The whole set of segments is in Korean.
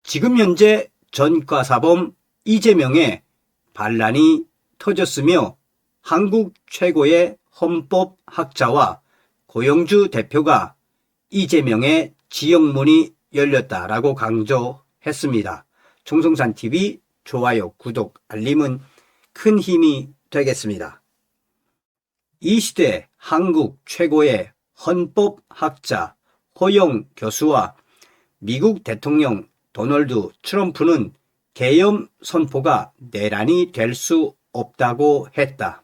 지금 현재 전과사범 이재명의 반란이 터졌으며 한국 최고의 헌법학자와 고영주 대표가 이재명의 지형문이 열렸다라고 강조했습니다. 총성산TV 좋아요, 구독, 알림은 큰 힘이 되겠습니다. 이 시대 한국 최고의 헌법학자 허영 교수와 미국 대통령 도널드 트럼프는 계엄 선포가 내란이 될 수 없다고 했다.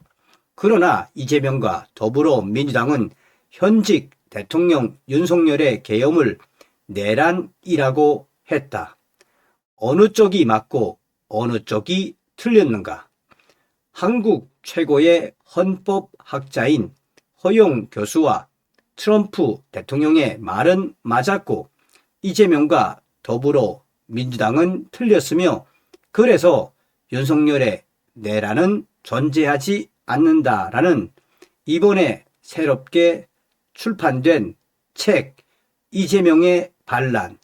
그러나 이재명과 더불어민주당은 현직 대통령 윤석열의 계엄을 내란이라고 했다. 어느 쪽이 맞고 어느 쪽이 틀렸는가? 한국 최고의 헌법학자인 허용 교수와 트럼프 대통령의 말은 맞았고 이재명과 더불어민주당은 틀렸으며 그래서 윤석열의 내란은 존재하지 않는다라는 이번에 새롭게 출판된 책 이재명의 반란,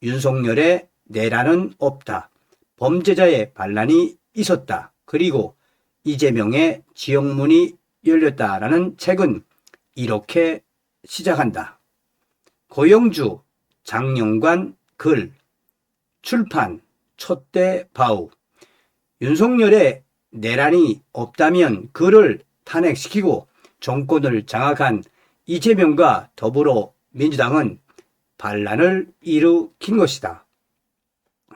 윤석열의 내란은 없다. 범죄자의 반란이 있었다. 그리고 이재명의 지형문이 열렸다라는 책은 이렇게 시작한다. 고영주, 장영관 글, 출판, 촛대 바우. 윤석열의 내란이 없다면 그를 탄핵시키고 정권을 장악한 이재명과 더불어민주당은 반란을 일으킨 것이다.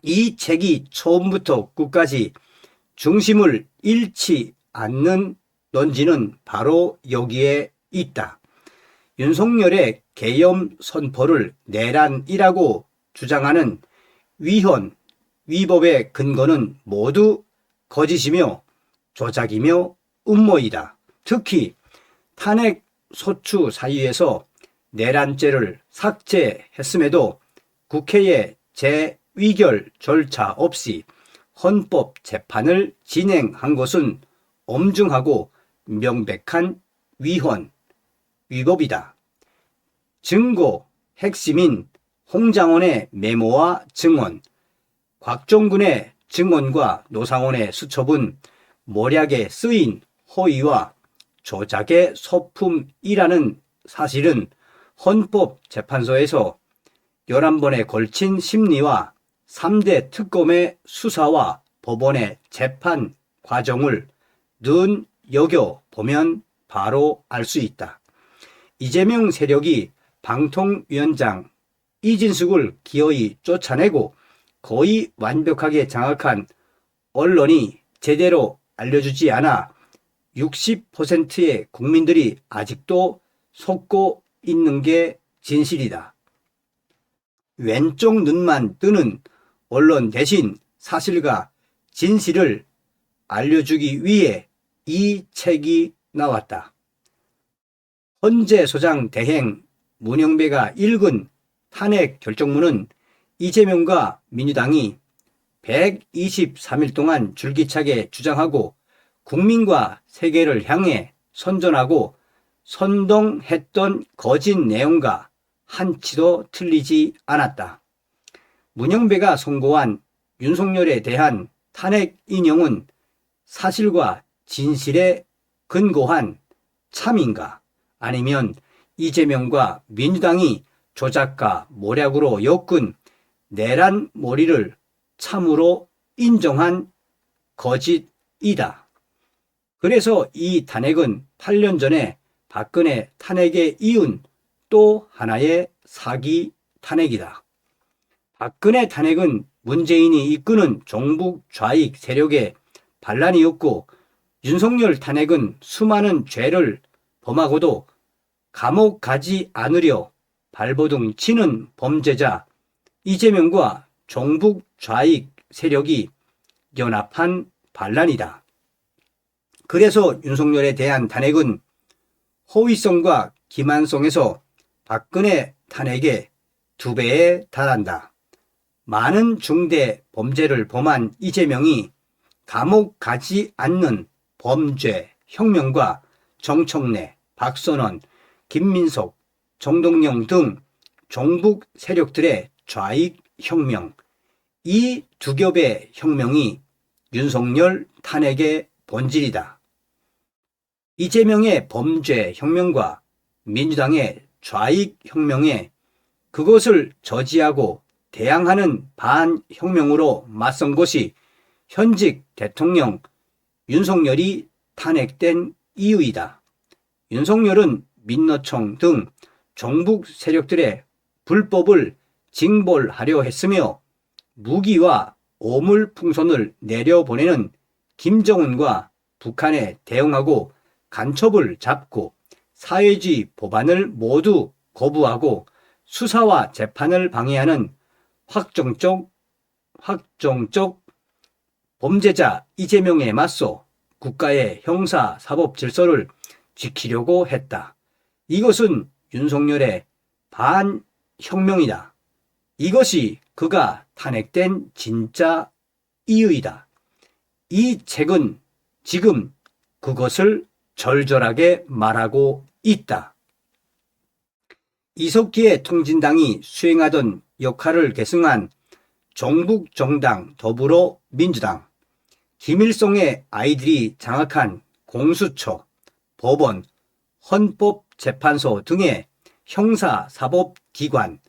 이 책이 처음부터 끝까지 중심을 잃지 않는 논지는 바로 여기에 있다. 윤석열의 계엄 선포를 내란이라고 주장하는 위헌, 위법의 근거는 모두 거짓이며 조작이며 음모이다. 특히 탄핵 소추 사유에서 내란죄를 삭제했음에도 국회의 재의결 절차 없이 헌법재판을 진행한 것은 엄중하고 명백한 위헌, 위법이다. 증거 핵심인 홍장원의 메모와 증언, 곽종근의 증언과 노상원의 수첩은 모략에 쓰인 허위와 조작의 소품이라는 사실은 헌법재판소에서 11번에 걸친 심리와 3대 특검의 수사와 법원의 재판 과정을 눈여겨보면 바로 알 수 있다. 이재명 세력이 방통위원장 이진숙을 기어이 쫓아내고 거의 완벽하게 장악한 언론이 제대로 알려주지 않아 60%의 국민들이 아직도 속고 있는 게 진실이다. 왼쪽 눈만 뜨는 언론 대신 사실과 진실을 알려주기 위해 이 책이 나왔다. 헌재소장 대행 문영배가 읽은 탄핵 결정문은 이재명과 민주당이 123일 동안 줄기차게 주장하고 국민과 세계를 향해 선전하고 선동했던 거짓 내용과 한치도 틀리지 않았다. 문영배가 선고한 윤석열에 대한 탄핵 인용은 사실과 진실에 근거한 참인가 아니면 이재명과 민주당이 조작과 모략으로 엮은 내란 몰이를 참으로 인정한 거짓이다. 그래서 이 탄핵은 8년 전에 박근혜 탄핵에 이은 또 하나의 사기 탄핵이다. 박근혜 탄핵은 문재인이 이끄는 종북 좌익 세력의 반란이었고 윤석열 탄핵은 수많은 죄를 범하고도 감옥 가지 않으려 발버둥 치는 범죄자 이재명과 종북 좌익 세력이 연합한 반란이다. 그래서 윤석열에 대한 탄핵은 허위성과 기만성에서 박근혜 탄핵의 2배에 달한다. 많은 중대 범죄를 범한 이재명이 감옥 가지 않는 범죄 혁명과 정청래, 박선원, 김민석, 정동영 등 종북 세력들의 좌익 혁명, 이 두 겹의 혁명이 윤석열 탄핵의 본질이다. 이재명의 범죄 혁명과 민주당의 좌익 혁명에 그것을 저지하고 대항하는 반혁명으로 맞선 것이 현직 대통령 윤석열이 탄핵된 이유이다. 윤석열은 민노총 등 종북 세력들의 불법을 징벌하려 했으며 무기와 오물풍선을 내려보내는 김정은과 북한에 대응하고 간첩을 잡고 사회주의 법안을 모두 거부하고 수사와 재판을 방해하는 확정적 범죄자 이재명에 맞서 국가의 형사사법 질서를 지키려고 했다. 이것은 윤석열의 반혁명이다. 이것이 그가 탄핵된 진짜 이유이다. 이 책은 지금 그것을 절절하게 말하고 있다. 이석기의 통진당이 수행하던 역할을 계승한 종북정당 더불어민주당, 김일성의 아이들이 장악한 공수처, 법원, 헌법재판소 등의 형사사법기관,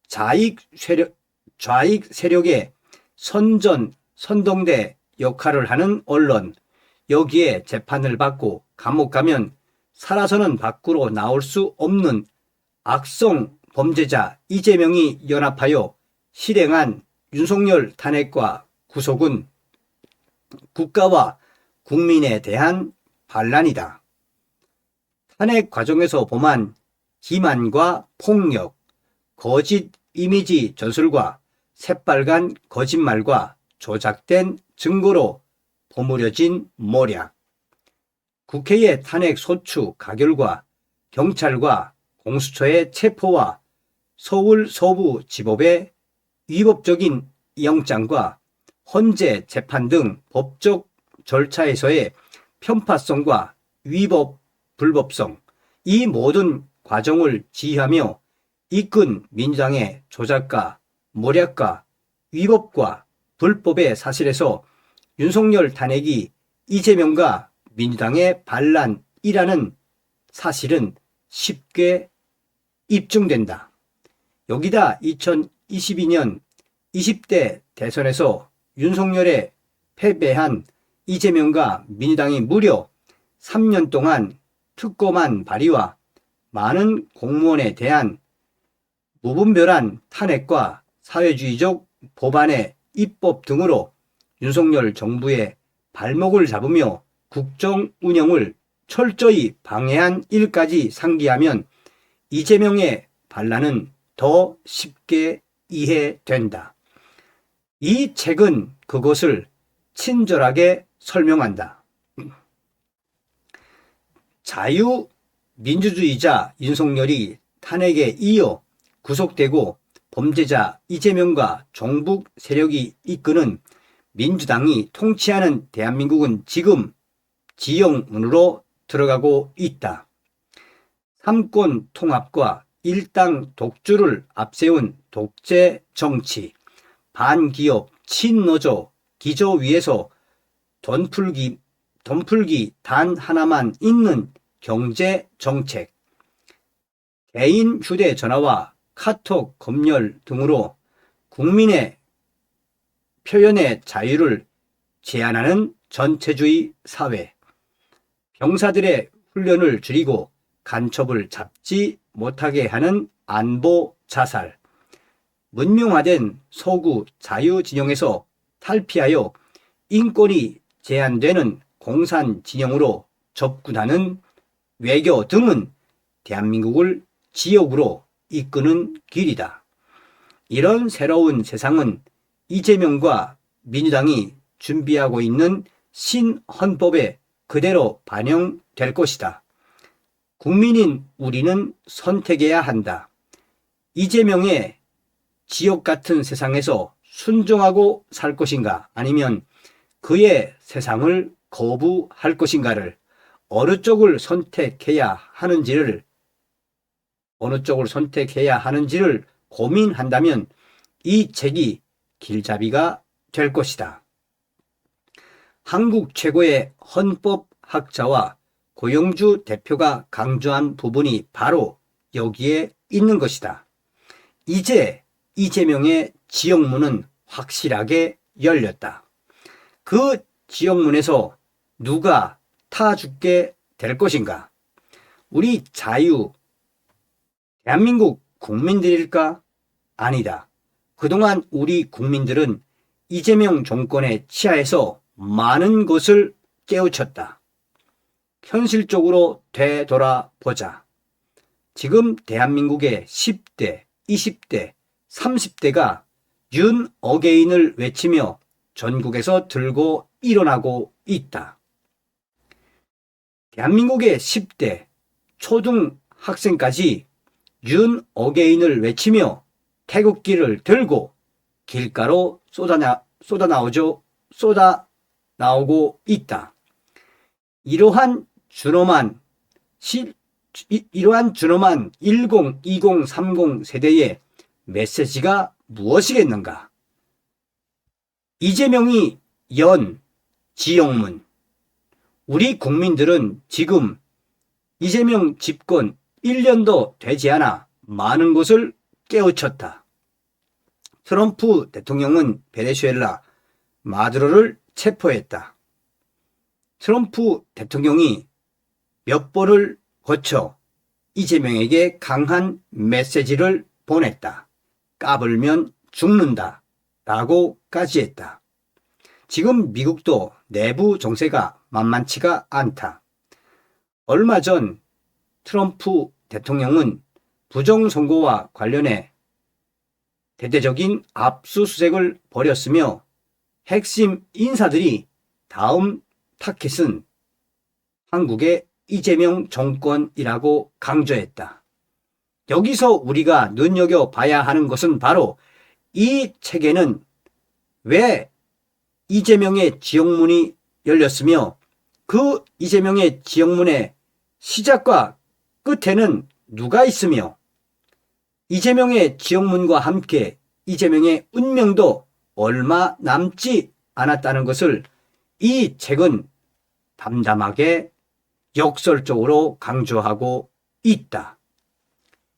좌익 세력의 선동대 역할을 하는 언론, 여기에 재판을 받고 감옥 가면 살아서는 밖으로 나올 수 없는 악성 범죄자 이재명이 연합하여 실행한 윤석열 탄핵과 구속은 국가와 국민에 대한 반란이다. 탄핵 과정에서 범한 기만과 폭력, 거짓 이미지 전술과 새빨간 거짓말과 조작된 증거로 버무려진 모략, 국회의 탄핵 소추 가결과 경찰과 공수처의 체포와 서울 서부지법의 위법적인 영장과 헌재 재판 등 법적 절차에서의 편파성과 위법, 불법성, 이 모든 과정을 지휘하며 이끈 민주당의 조작과 모략과 위법과 불법의 사실에서 윤석열 탄핵이 이재명과 민주당의 반란이라는 사실은 쉽게 입증된다. 여기다 2022년 20대 대선에서 윤석열에 패배한 이재명과 민주당이 무려 3년 동안 특검안 발의와 많은 공무원에 대한 무분별한 탄핵과 사회주의적 법안의 입법 등으로 윤석열 정부의 발목을 잡으며 국정 운영을 철저히 방해한 일까지 상기하면 이재명의 반란은 더 쉽게 이해된다. 이 책은 그것을 친절하게 설명한다. 자유민주주의자 윤석열이 탄핵에 이어 구속되고 범죄자 이재명과 종북 세력이 이끄는 민주당이 통치하는 대한민국은 지금 지형문으로 들어가고 있다. 삼권 통합과 일당 독주를 앞세운 독재 정치, 반기업, 친노조, 기조 위에서 돈풀기 단 하나만 있는 경제 정책, 개인 휴대전화와 카톡 검열 등으로 국민의 표현의 자유를 제한하는 전체주의 사회, 병사들의 훈련을 줄이고 간첩을 잡지 못하게 하는 안보 자살, 문명화된 서구 자유진영에서 탈피하여 인권이 제한되는 공산 진영으로 접근하는 외교 등은 대한민국을 지옥으로 이끄는 길이다. 이런 새로운 세상은 이재명과 민주당이 준비하고 있는 신헌법에 그대로 반영될 것이다. 국민인 우리는 선택해야 한다. 이재명의 지옥 같은 세상에서 순종하고 살 것인가, 아니면 그의 세상을 거부할 것인가를, 어느 쪽을 선택해야 하는지를 고민한다면 이 책이 길잡이가 될 것이다. 한국 최고의 헌법학자와 고영주 대표가 강조한 부분이 바로 여기에 있는 것이다. 이제 이재명의 지역문은 확실하게 열렸다. 그 지역문에서 누가 타죽게 될 것인가? 우리 대한민국 국민들일까? 아니다. 그동안 우리 국민들은 이재명 정권의 치하에서 많은 것을 깨우쳤다. 현실적으로 되돌아보자. 지금 대한민국의 10대, 20대, 30대가 윤 어게인을 외치며 전국에서 들고 일어나고 있다. 대한민국의 10대, 초등학생까지 윤 어게인을 외치며 태극기를 들고 길가로 쏟아나오고 있다. 이러한 준엄한 1020, 30 세대의 메시지가 무엇이겠는가? 이재명이 연 지역문. 우리 국민들은 지금 이재명 집권 1년도 되지 않아 많은 것을 깨우쳤다. 트럼프 대통령은 베네수엘라 마두로를 체포했다. 트럼프 대통령이 몇 번을 거쳐 이재명에게 강한 메시지를 보냈다. 까불면 죽는다 라고까지 했다. 지금 미국도 내부 정세가 만만치가 않다. 얼마 전 트럼프 대통령은 부정선거와 관련해 대대적인 압수수색을 벌였으며 핵심 인사들이 다음 타깃은 한국의 이재명 정권이라고 강조했다. 여기서 우리가 눈여겨봐야 하는 것은 바로 이 책에는 왜 이재명의 지역문이 열렸으며 그 이재명의 지역문의 시작과 끝에는 누가 있으며 이재명의 지역문과 함께 이재명의 운명도 얼마 남지 않았다는 것을 이 책은 담담하게 역설적으로 강조하고 있다.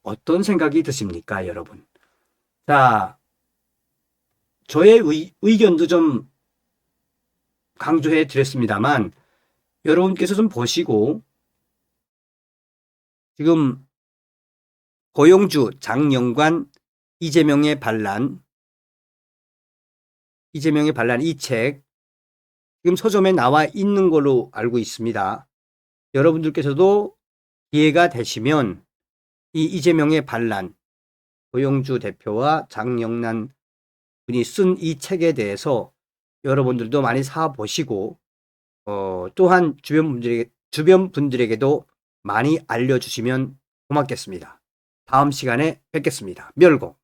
어떤 생각이 드십니까, 여러분? 자, 저의 의견도 좀 강조해 드렸습니다만 여러분께서 좀 보시고 지금 고영주, 장영관, 이재명의 반란 이 책 지금 서점에 나와 있는 걸로 알고 있습니다. 여러분들께서도 기회가 되시면 이 이재명의 반란, 고영주 대표와 장영란 분이 쓴 이 책에 대해서 여러분들도 많이 사보시고 또한 주변 분들에게도 많이 알려주시면 고맙겠습니다. 다음 시간에 뵙겠습니다. 멸공.